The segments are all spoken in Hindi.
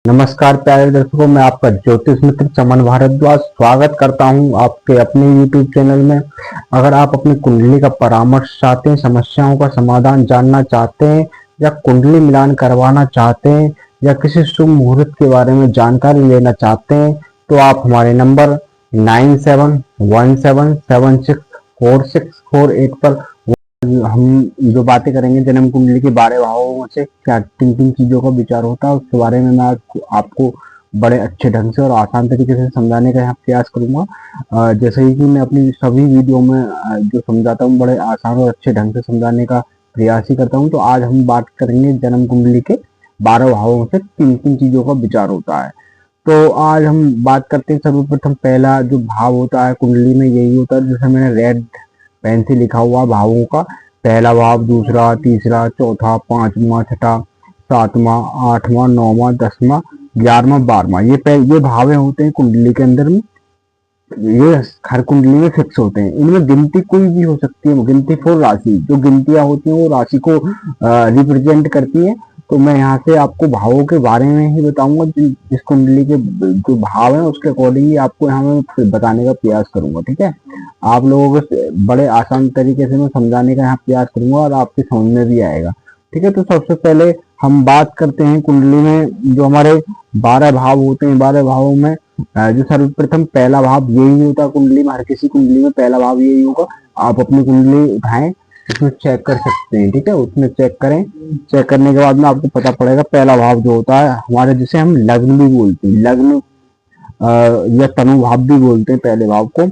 नमस्कार प्यारे दर्शकों, मैं आपका ज्योतिष मित्र चमन भारद्वाज स्वागत करता हूं आपके अपने YouTube चैनल में। अगर आप अपनी कुंडली का परामर्श चाहते हैं, समस्याओं का समाधान जानना चाहते हैं या कुंडली मिलान करवाना चाहते हैं या किसी शुभ मुहूर्त के बारे में जानकारी लेना चाहते हैं तो आप हमारे नंबर 9717764648 पर हम जो बातें करेंगे जन्म कुंडली के 12 भावों से क्या किन किन चीजों का विचार होता है उसके बारे में मैं आपको बड़े अच्छे ढंग से और आसान तरीके से समझाने का यहाँ प्रयास करूंगा। जैसे ही कि मैं अपनी सभी वीडियो में जो समझाता हूँ बड़े आसान और अच्छे ढंग से समझाने का प्रयास ही करता हूँ। तो आज हम बात करेंगे जन्म कुंडली के 12 भावों से किन किन चीजों का विचार होता है। तो आज हम बात करते हैं सर्वप्रथम पहला जो भाव होता है कुंडली में यही होता है जैसे मैंने रेड पेन से लिखा हुआ भावों का पहला भाव, दूसरा, तीसरा, चौथा, पांचवा, छठा, सातवां, आठवां, नौवां, 10वां, 11वां, 12वां ये भाव होते हैं कुंडली के अंदर में। ये हर कुंडली में फिक्स होते हैं। इनमें गिनती कोई भी हो सकती है। गिनती फॉर राशि, जो गिनतियां होती हैं वो राशि को रिप्रेजेंट करती है। तो मैं यहाँ से आपको भावों के बारे में ही बताऊंगा। जिस कुंडली के जो भाव है उसके अकॉर्डिंग ही आपको यहाँ मैं बताने का प्रयास करूंगा। ठीक है, आप लोगों को बड़े आसान तरीके से मैं समझाने का यहाँ प्रयास करूंगा और आपकी समझ में भी आएगा। ठीक है, तो सबसे पहले हम बात करते हैं कुंडली में जो हमारे 12 भाव होते हैं। 12 भावों में जो सर्वप्रथम पहला भाव यही होता है कुंडली में। हर किसी कुंडली में पहला भाव यही होगा। आप अपनी कुंडली उठाएं, उसमें चेक कर सकते हैं। ठीक है, उसमें चेक करें। चेक करने के बाद में आपको पता पड़ेगा पहला भाव जो होता है हमारे, जिसे हम लग्न भी बोलते हैं, लग्न या तनु भाव भी बोलते हैं पहले भाव को।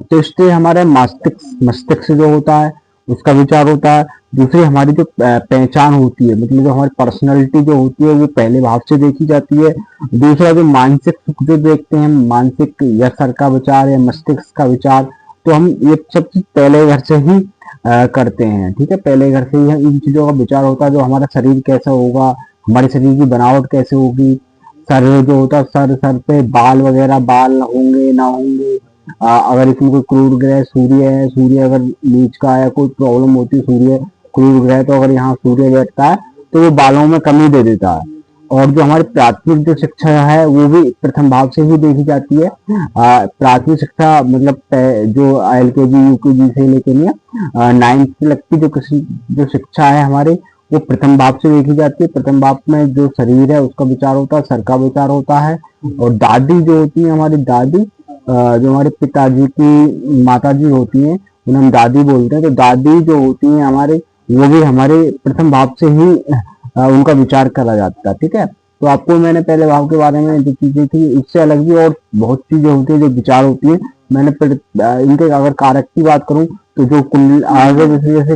तो इससे हमारे मस्तिष्क जो होता है उसका विचार होता है। दूसरी हमारी जो पहचान होती है, मतलब जो हमारी पर्सनैलिटी जो होती है वो पहले भाव से देखी जाती है। दूसरा जो मानसिक सुख जो देखते हैं, मानसिक या सर का विचार या मस्तिष्क का विचार, तो हम ये सब चीज पहले घर से ही करते हैं। ठीक है, पहले घर से ही इन चीजों का विचार होता है। जो हमारा शरीर कैसा होगा, हमारे शरीर की बनावट कैसे होगी, सर जो होता है सर पे बाल वगैरह बाल होंगे ना होंगे, अगर इसमें कोई क्रूर ग्रह सूर्य है, सूर्य अगर नीच का है, कोई प्रॉब्लम होती है सूर्य क्रूर ग्रह, तो अगर यहाँ सूर्य बैठता है तो वो बालों में कमी दे देता है। और जो हमारी प्राथमिक जो शिक्षा है वो भी प्रथम भाव से ही देखी जाती है। प्राथमिक शिक्षा मतलब जो LKG UKG से लेके 9th तक की जो शिक्षा है हमारे, वो प्रथम भाव से देखी जाती है। प्रथम भाव में जो शरीर है उसका विचार होता है, सर का विचार होता है। और दादी जो होती है हमारी, दादी जो हमारे पिताजी की माताजी होती हैं उन्हें हम दादी बोलते हैं। तो दादी जो होती हैं हमारे, वो भी हमारे प्रथम भाव से ही उनका विचार करा जाता है। ठीक है, तो आपको मैंने पहले भाव के बारे में जो चीजें थी उससे अलग भी और बहुत चीजें होती है जो विचार होती है। मैंने इनके अगर कारक की बात करूं तो जो कुंडली आगे जैसे जैसे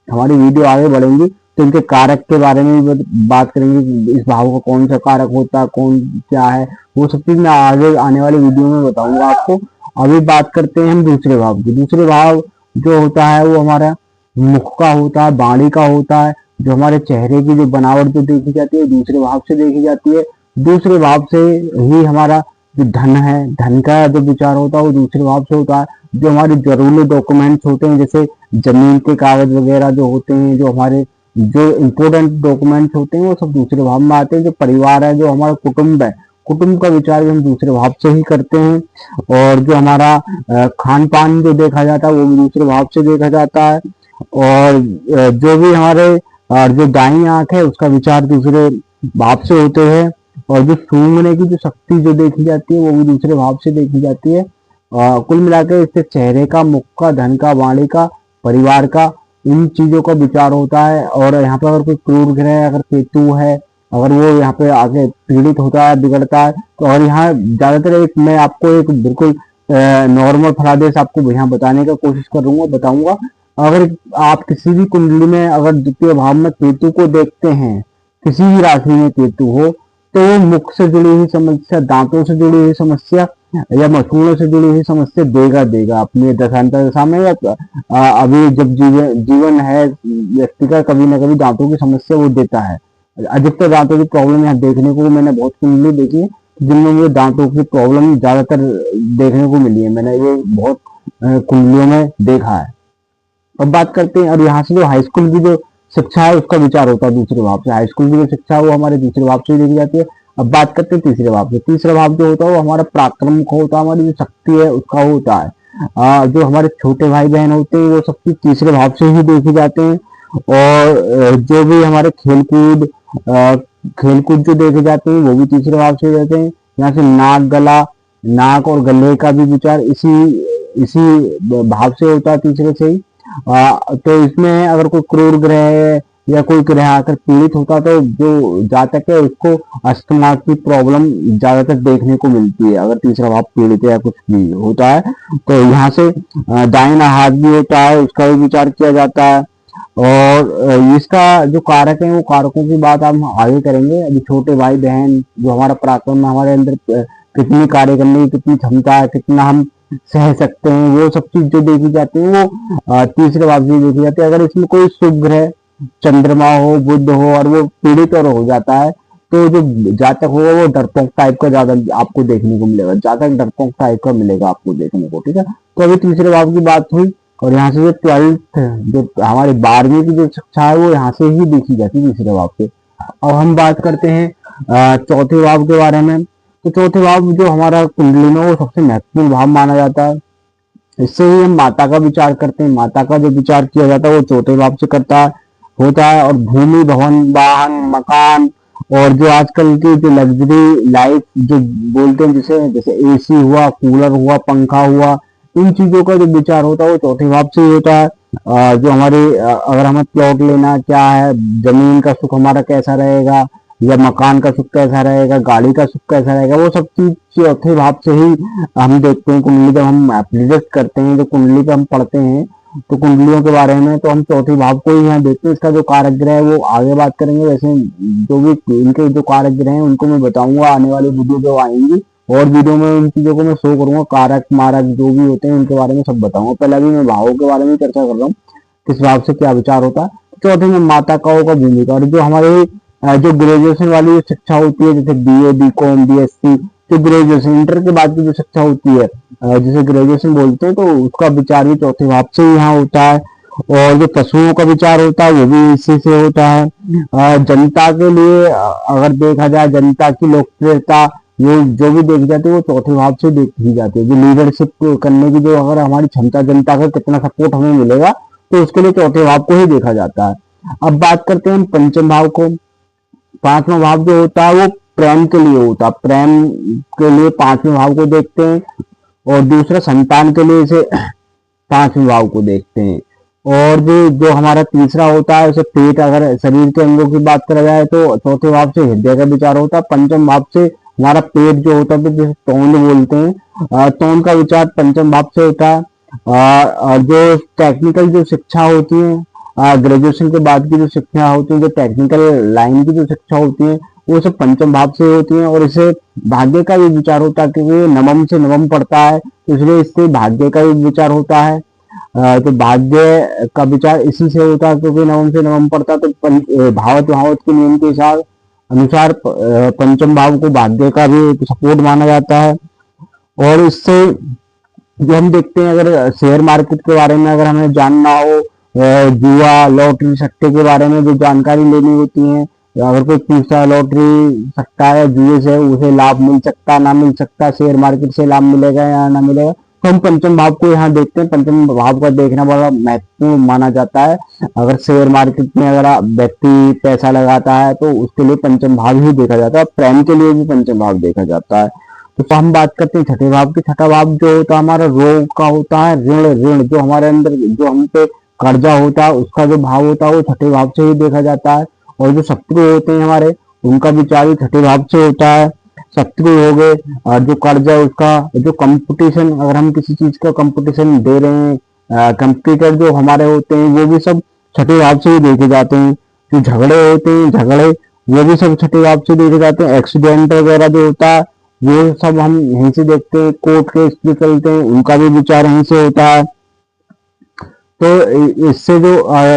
हमारी वीडियो आगे बढ़ेंगी तो इनके कारक के बारे में भी बात करेंगे। इस भाव का कौन सा कारक होता है, कौन क्या है, वो सब चीज मैं आगे आने वाली वीडियो में बताऊंगा आपको। अभी बात करते हैं हम दूसरे भाव की। दूसरे भाव जो होता है वो हमारा मुख का होता है, वाणी का होता है। जो हमारे चेहरे की जो बनावट जो देखी जाती है दूसरे भाव से देखी जाती है। दूसरे भाव से ही हमारा जो धन है, धन का जो विचार होता है वो दूसरे भाव से होता है। जो हमारे जरूरी डॉक्यूमेंट्स होते हैं जैसे जमीन के कागज वगैरह जो होते हैं, जो हमारे जो इम्पोर्टेंट डॉक्यूमेंट्स होते हैं वो सब दूसरे भाव में आते हैं। जो परिवार है, जो हमारा कुटुंब है, कुटुंब का विचार भी हम दूसरे भाव से ही करते हैं। और जो हमारा खान पान जो देखा जाता है वो भी दूसरे भाव से देखा जाता है। और जो भी हमारे जो दाईं आंख है उसका विचार दूसरे भाव से होते हैं। और जो सूंघने की जो शक्ति जो देखी जाती है वो भी दूसरे भाव से देखी जाती है। कुल मिलाकर इससे चेहरे का, मुख का, धन का, वाणी का, परिवार का, इन चीजों का विचार होता है। और यहाँ पे अगर कोई क्रूर ग्रह, अगर केतु है, अगर वो यहाँ पे आगे पीड़ित होता है, बिगड़ता है, तो और यहाँ ज्यादातर एक मैं आपको एक बिल्कुल नॉर्मल फलादेश आपको यहाँ बताने का कोशिश करूंगा, बताऊंगा। अगर आप किसी भी कुंडली में अगर द्वितीय भाव में केतु को देखते हैं, किसी भी राशि में केतु हो, तो वो मुख से जुड़ी हुई समस्या, दांतों से जुड़ी हुई समस्या या मसूड़ों से जुड़ी हुई समस्या देगा अपनी दशांतर दशा में। या अभी जब जीवन है व्यक्ति का, कभी ना कभी दांतों की समस्या वो देता है। अधिकतर दांतों की प्रॉब्लम यहाँ देखने को मैंने बहुत कुंडली देखी है जिनमें मुझे दांतों की प्रॉब्लम ज्यादातर देखने को मिली है। मैंने ये बहुत कुंडलियों में देखा है। अब बात करते हैं, और यहाँ से जो हाई स्कूल की जो शिक्षा है उसका विचार होता है दूसरे भाव से। हाई स्कूल की जो शिक्षा है वो हमारे दूसरे भाव से देखी जाती है। अब बात करते हैं तीसरे भाव से। तीसरा भाव जो होता है वो हमारा पराक्रम का होता है, हमारी जो शक्ति है उसका होता है। जो हमारे छोटे भाई बहन होते हैं वो सबकी तीसरे भाव से ही देखे जाते हैं। और जो भी हमारे खेलकूद जो देखे जाते हैं वो भी तीसरे भाव से रहते हैं। यहाँ से नाक और गले का भी विचार इसी इसी भाव से होता है, तीसरे से ही। तो इसमें अगर कोई क्रूर ग्रह है या कोई ग्रह आकर पीड़ित होता तो जो जातक है उसको अस्थमा की प्रॉब्लम ज्यादातर देखने को मिलती है, अगर तीसरा भाव पीड़ित है या कुछ भी होता है। तो यहाँ से दाहिना हाथ भी होता है, उसका भी विचार किया जाता है। और इसका जो कारक है वो कारकों की बात हम आगे करेंगे। अभी छोटे भाई बहन जो हमारा पराक्रम, हमारे अंदर कितनी कार्य करने की कितनी क्षमता है, कितना हम सह सकते हैं, वो सब चीज जो देखी जाती है वो तीसरे भाव से देखी जाती है। अगर इसमें कोई शुभ ग्रह चंद्रमा हो, बुध हो और वो पीड़ित और हो जाता है तो जो जातक होगा वो डरपोक टाइप का ज्यादा आपको देखने को मिलेगा, जातक डरपोक टाइप का मिलेगा आपको देखने को। ठीक है, तो अभी तीसरे भाव की बात हुई। और यहाँ से जो 12th जो हमारी 12वीं की जो शिक्षा है वो यहाँ से ही देखी जाती है, तीसरे भाव से। अब हम बात करते हैं चौथे भाव के बारे में। तो चौथे भाव जो हमारा कुंडली में वो सबसे महत्वपूर्ण भाव माना जाता है। इससे ही हम माता का विचार करते हैं। माता का जो विचार किया जाता है वो चौथे भाव से होता है। और भूमि, भवन, वाहन, मकान और जो आजकल की जो लग्जरी लाइफ जो बोलते हैं, जैसे एसी हुआ, कूलर हुआ, पंखा हुआ, इन चीजों का जो विचार होता है वो चौथे भाव से ही होता है। जो हमारे अगर हमें प्लॉट लेना क्या है, जमीन का सुख हमारा कैसा रहेगा या मकान का सुख कैसा रहेगा, गाड़ी का सुख कैसा रहेगा, वो सब चीज चौथे भाव से ही हम देखते हैं। कुंडली जब हम एप्लीकेट करते हैं, जो कुंडली पे हम पढ़ते हैं तो कुंडलियों के बारे में, तो हम चौथे भाव को ही यहाँ देखते हैं। इसका जो कारक ग्रह है वो आगे बात करेंगे। वैसे जो भी इनके जो कारक ग्रह हैं उनको मैं बताऊंगा आने वाली वीडियो जो आएंगी, और वीडियो में इन चीजों को मैं शो करूंगा। कारक मारक जो भी होते हैं उनके बारे में सब बताऊंगा। पहले अभी मैं भावों के बारे में चर्चा कर रहा हूँ, किस भाव से क्या विचार होता है। चौथे में माताओं का भूमिका, और जो हमारे जो ग्रेजुएशन वाली शिक्षा होती है, जैसे बीए, बीकॉम, बीएससी, जो ग्रेजुएशन इंटर के बाद की जो शिक्षा होती है जिसे ग्रेजुएशन बोलते हैं, तो उसका विचार भी चौथे भाव से ही यहाँ होता है। और जो पशुओं का विचार होता है वो भी इसी से होता है। जनता के लिए अगर देखा जाए, जनता की लोकप्रियता ये जो भी देखी जाती है वो चौथे भाव से देखी जाती है। जो लीडरशिप करने की जो अगर हमारी क्षमता, जनता का कितना सपोर्ट हमें मिलेगा, तो उसके लिए चौथे भाव को ही देखा जाता है। अब बात करते हैं हम पंचम भाव को। पांचवा भाव जो होता है वो प्रेम के लिए होता है। प्रेम के लिए पांचवें भाव को देखते हैं। और दूसरा संतान के लिए इसे पांचवें भाव को देखते हैं। और जो हमारा तीसरा होता है, उसे पेट, अगर शरीर के अंगों की बात करा जाए तो चौथे भाव से हृदय का विचार होता है। पंचम भाव से हमारा पेट जो होता है, जिसे तोंद बोलते हैं, तोंद का विचार पंचम भाव से होता है। और जो टेक्निकल जो शिक्षा होती है, ग्रेजुएशन के बाद की जो शिक्षा होती है, जो टेक्निकल लाइन की जो शिक्षा होती है, वो सब पंचम भाव से होती है। और इसे भाग्य का भी विचार होता है, क्योंकि नवम से नवम पड़ता है, इसलिए इससे भाग्य का भी विचार होता है। तो भाग्य का विचार इसी से होता है, क्योंकि नवम से नवम पड़ता है। तो भावत के नियम के अनुसार पंचम भाव को भाग्य का भी सपोर्ट माना जाता है। और इससे जो हम देखते हैं, अगर शेयर मार्केट के बारे में अगर हमें जानना हो, जुआ, लॉटरी, सट्टे के बारे में जो जानकारी लेनी होती है, अगर कोई पूछता लॉटरी, सट्टा या जुए से उसे लाभ मिल सकता, ना मिल सकता, शेयर मार्केट से लाभ मिलेगा या ना मिलेगा, तो हम पंचम भाव को यहाँ देखते हैं। पंचम भाव का देखना बड़ा महत्वपूर्ण माना जाता है। अगर शेयर मार्केट में अगर व्यक्ति पैसा लगाता है तो उसके लिए पंचम भाव ही देखा जाता है। प्रेम के लिए भी पंचम भाव देखा जाता है। तो हम बात करते हैं छठे भाव की। छठा भाव जो होता है हमारा रोग का होता है। ऋण जो हमारे अंदर जो हम पे कर्जा होता है उसका जो भाव होता है वो छठे भाव से ही देखा जाता है। और जो शत्रु होते हैं हमारे, उनका विचार भी छठे भाव से होता है। शत्रु हो गए, और जो कर्जा उसका, जो कंपटीशन, अगर हम किसी चीज का कंपटीशन दे रहे हैं, कंपटीटर जो हमारे होते हैं वो भी सब छठे भाव से ही देखे जाते हैं। जो झगड़े होते हैं, झगड़े वो भी सब छठे भाव से देखे जाते हैं। एक्सीडेंट वगैरह जो होता है वो सब हम यहीं से देखते हैं। कोर्ट केस जो चलते हैं उनका भी विचार यहीं से होता है। तो इससे जो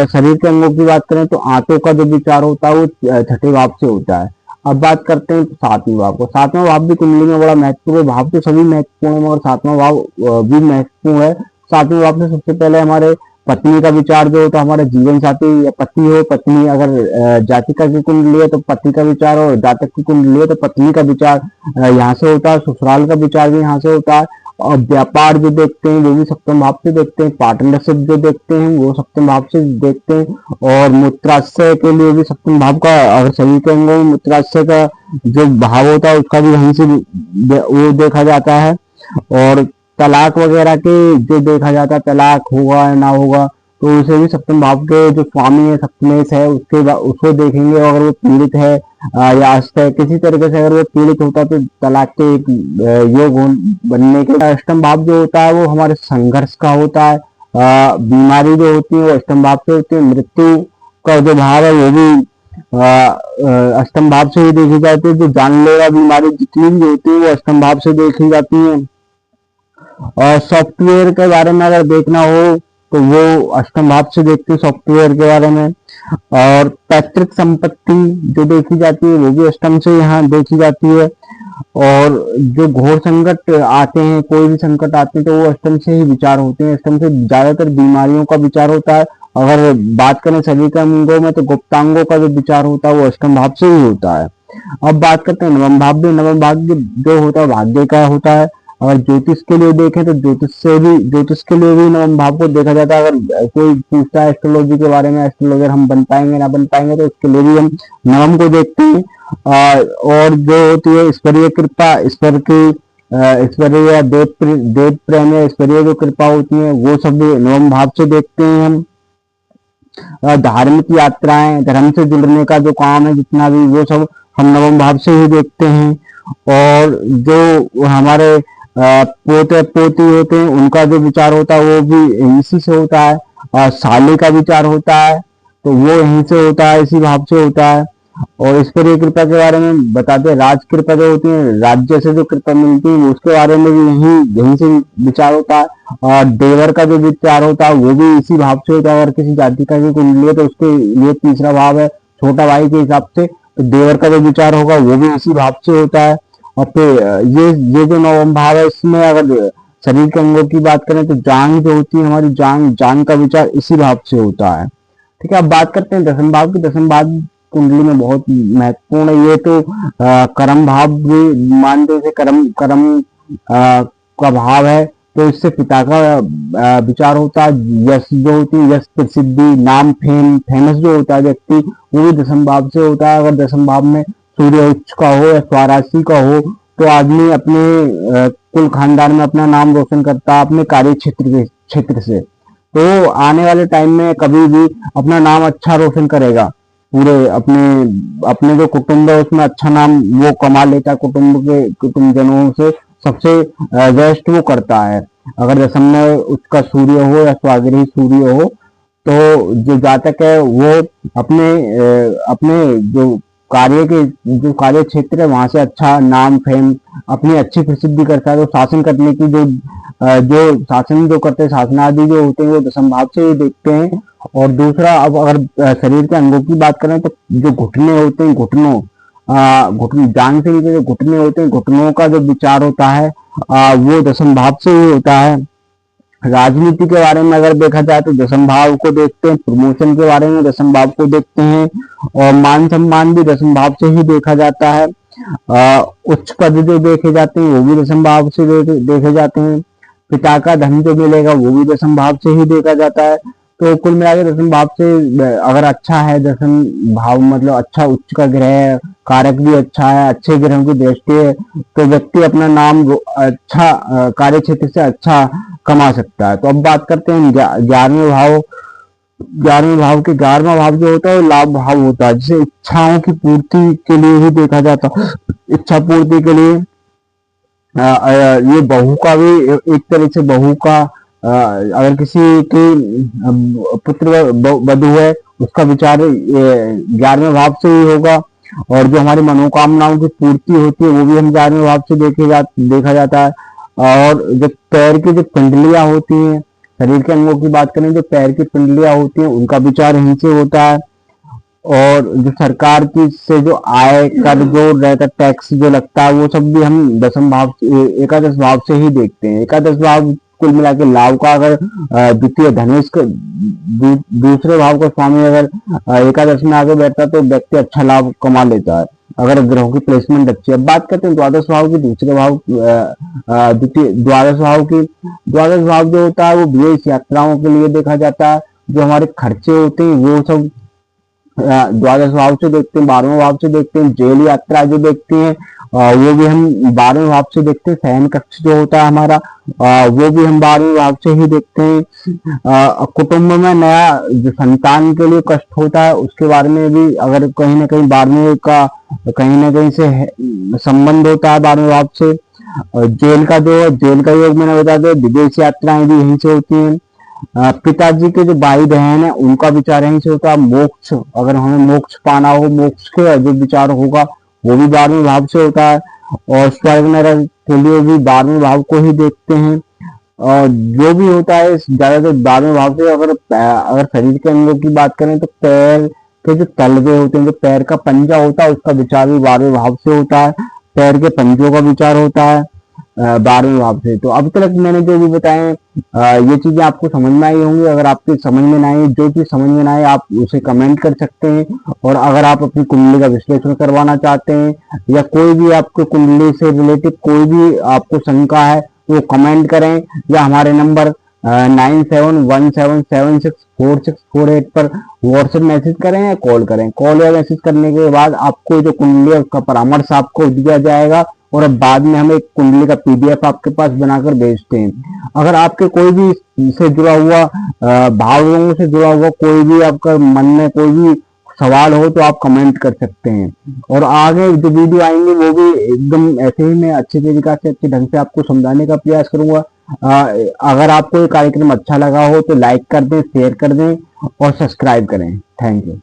शरीर के अंगों की बात करें तो आंतों का जो विचार होता है वो छठे भाव से होता है। अब बात करते हैं सातवें भाव को। सातवां भाव भी कुंडली में बड़ा महत्वपूर्ण है। भाव तो सभी महत्वपूर्ण है, मगर सातवां भाव भी महत्वपूर्ण है। सातवें भाव से सबसे पहले हमारे पत्नी का विचार जो होता है हमारा जीवन साथी या पति हो पत्नी, अगर जातिका की कुंडली है तो पति का विचार, और जातक की कुंडली है तो पत्नी का विचार यहाँ से होता है। ससुराल का विचार भी यहाँ से होता है। और व्यापार जो देखते हैं वो भी सप्तम भाव से देखते हैं। पार्टनरशिप जो देखते हैं वो सप्तम भाव से देखते हैं। और मूत्राशय के लिए भी सप्तम भाव का, अगर शरीर के अंगों में मूत्राशय का जो भाव होता है उसका भी वहीं से वो देखा जाता है। और तलाक वगैरह के जो देखा जाता है, तलाक होगा या ना होगा, तो उसे भी सप्तम भाव के जो स्वामी है सप्तमेश है उसके उसको देखेंगे। अगर वो पीड़ित है या किसी तरीके से अगर वो पीड़ित होता है तो तलाक के एक योग बनने के। अष्टम भाव जो होता है वो हमारे संघर्ष का होता है। बीमारी जो होती है वो अष्टम भाव से होती है। मृत्यु का जो भाव है वो भी अष्टम भाव से ही देखी जाती है। जो जानलेवा बीमारी जितनी भी होती है वो अष्टम भाव से देखी जाती है। और सॉफ्टवेयर के बारे में अगर देखना हो तो वो अष्टम भाव से देखते हैं सॉफ्टवेयर के बारे में। और पैतृक संपत्ति जो देखी जाती है वो भी अष्टम से यहाँ देखी जाती है। और जो घोर संकट आते हैं, कोई भी संकट आते हैं तो वो अष्टम से ही विचार होते हैं। अष्टम से ज्यादातर बीमारियों का विचार होता है। अगर बात करें शरीर के अंगों में तो गुप्तांगों का जो विचार होता है वो अष्टम भाव से ही होता है। अब बात करते हैं नवम भाव भी। नवम भाव जो होता है भाग्य का होता है। अगर ज्योतिष के लिए देखें तो ज्योतिष के लिए भी नवम भाव को देखा जाता है। अगर कोई पूछता है एस्ट्रोलॉजी के बारे में, एस्ट्रोलॉजर हम बन पाएंगे ना बन पाएंगे, तो उसके लिए भी हम नवम को देखते हैं। और जो होती है ईश्वरीय कृपा, ईश्वरीय या देव प्रेम या ईश्वरीय जो कृपा होती है वो सब भी नवम भाव से देखते हैं हम। धार्मिक यात्राएं, धर्म से जुड़ने का जो काम है जितना भी, वो सब हम नवम भाव से ही देखते हैं। और जो हमारे पोते पोती होते हैं उनका जो विचार होता है वो भी इसी से होता है। साले का विचार होता है तो वो यहीं से होता है, इसी भाव से होता है। और ईश्वरीय कृपा के बारे में बताते हैं। राज कृपा जो होती है, राज्य से जो कृपा मिलती है उसके बारे में भी यहीं से विचार होता है। और देवर का जो विचार होता है वो भी इसी भाव से होता है। अगर किसी जातिका की कुंडली है तो उसके लिए तीसरा भाव है छोटा भाई के हिसाब से, तो देवर का जो विचार होगा वो भी इसी भाव से होता है। और फिर ये जो नवम भाव है इसमें अगर शरीर के अंगों की बात करें तो जांग जो होती है हमारी, जांग का विचार इसी भाव से होता है। ठीक है, अब बात करते हैं दसम भाव की। दसम भाव कुंडली में बहुत महत्वपूर्ण है। ये तो कर्म भाव भी मानते हैं, कर्म का भाव है तो इससे पिता का विचार होता है। यश जो होती है, यश प्रसिद्धि, नाम, फेमस जो होता है व्यक्ति, वो भी दसम भाव से होता है। अगर दसम भाव में सूर्य उच्च का हो या स्वराशि का हो तो आदमी अपने कुल खानदान में अपना नाम रोशन करता है अपने कार्य क्षेत्र से। तो आने वाले टाइम में कभी भी अपना नाम अच्छा रोशन करेगा। पूरे अपने जो कुटुंब है उसमें अच्छा नाम वो कमा लेता है। कुटुंबजनों से सबसे बेस्ट वो करता है। अगर दसम में उसका सूर्य हो या स्वाग्रही सूर्य हो तो जो जातक है वो अपने जो कार्य क्षेत्र है वहां से अच्छा नाम, फेम, अपनी अच्छी प्रसिद्धि करता है। तो शासन करने की जो शासन जो करते हैं, शासनादि जो होते हैं वो दसम भाव से ही देखते हैं। और दूसरा, अब अगर शरीर के अंगों की बात करें तो जो घुटने होते हैं, जांग से नीचे जो घुटने होते हैं, घुटनों का जो विचार होता है वो दसम भाव से ही होता है। राजनीति के बारे में अगर देखा जाए तो दसम भाव को देखते हैं। प्रमोशन के बारे में दसम भाव को देखते हैं। और मान सम्मान भी दसम भाव से ही देखा जाता है। उच्च पद जो देखे जाते हैं वो भी दसम भाव से देखे जाते हैं। पिता का धन जो मिलेगा वो भी दसम भाव से ही देखा जाता है। तो कुल मिला के दसम भाव से अगर अच्छा है, दसम भाव मतलब अच्छा उच्च का ग्रह है, कारक भी अच्छा है, अच्छे ग्रहों की दृष्टि है, तो व्यक्ति अपना नाम अच्छा कार्य क्षेत्र से अच्छा कमा सकता है। तो अब बात करते हैं 11वें भाव। 11वें भाव के 11वां भाव जो होता है लाभ भाव होता है, जिसे इच्छाओं की पूर्ति के लिए ही देखा जाता है। इच्छा पूर्ति के लिए ये बहू का भी एक तरह से, बहू का अगर किसी की पुत्र वधू है उसका विचार 11वें भाव से ही होगा। और जो हमारी मनोकामनाओं की पूर्ति होती है वो भी हम 11वें भाव से देखा जाता है। और जो पैर की जो पिंडलियां होती हैं, शरीर के अंगों की बात करें, जो पैर की पिंडलियां होती हैं उनका विचार यहीं से होता है। और जो सरकार की से जो आय कर जो रहता टैक्स जो लगता है वो सब भी हम दसम भाव एकादश भाव से ही देखते हैं। एकादश भाव कुल मिला के लाभ का अगर द्वितीय धनुष का दूसरे भाव का स्वामी अगर एकादश में आगे बैठता है तो व्यक्ति अच्छा लाभ कमा लेता है, अगर ग्रहों की प्लेसमेंट अच्छी है। अब बात करते हैं द्वादश भाव की, दूसरे भाव द्वितीय द्वादश भाव की। द्वादश भाव जो होता है वो विदेश यात्राओं के लिए देखा जाता है। जो हमारे खर्चे होते हैं वो सब द्वादश भाव से देखते हैं, 12वें भाव से देखते हैं। जेल यात्रा जो देखते हैं वो भी हम 12वें भाव से देखते हैं। शयन कक्ष जो होता है हमारा वो भी हम 12वें भाव से ही देखते हैं। कुटुंब में नया जो संतान के लिए कष्ट होता है उसके बारे में भी अगर कहीं ना कहीं 12वें का कहीं ना कहीं से संबंध होता है 12वें भाव से। जेल का जो जेल का योग मैंने बता दिया, विदेश यात्राएं भी यहीं से होती हैं। पिताजी के जो भाई बहन है उनका विचार यहीं से होता है। मोक्ष, अगर हमें मोक्ष पाना हो, मोक्ष के जो विचार होगा वो भी 12वें भाव से होता है। और स्वर्ग नरक के लिए भी 12वें भाव को ही देखते हैं। और जो भी होता है ज्यादातर 12वें भाव से। अगर शरीर के अंगों की बात करें तो पैर के जो तलवे होते हैं, जो पैर का पंजा होता है उसका विचार भी 12वें भाव से होता है। पैर के पंजों का विचार होता है 12वें भाव से। तो अब तक मैंने जो भी बताए ये चीजें आपको समझ में आई होंगी। अगर आपके समझ में ना आए, जो चीज समझ में ना आए आप उसे कमेंट कर सकते हैं। और अगर आप अपनी कुंडली का विश्लेषण करवाना चाहते हैं या कोई भी आपको कुंडली से रिलेटेड कोई भी आपको शंका है वो कमेंट करें, या हमारे नंबर 9717764648 पर व्हाट्सएप मैसेज करें या कॉल करें। कॉल या मैसेज करने के बाद आपको जो कुंडली है उसका परामर्श आपको दिया जाएगा और अब बाद में हम एक कुंडली का पीडीएफ आपके पास बनाकर भेजते हैं। अगर आपके कोई भी से जुड़ा हुआ भावों से जुड़ा हुआ कोई भी आपका मन में कोई भी सवाल हो तो आप कमेंट कर सकते हैं। और आगे जो वीडियो आएंगे वो भी एकदम ऐसे ही मैं अच्छे तरीका से अच्छे ढंग से आपको समझाने का प्रयास करूंगा। अगर आपको ये कार्यक्रम अच्छा लगा हो तो लाइक कर दें, शेयर कर दें और सब्सक्राइब करें। Thank you.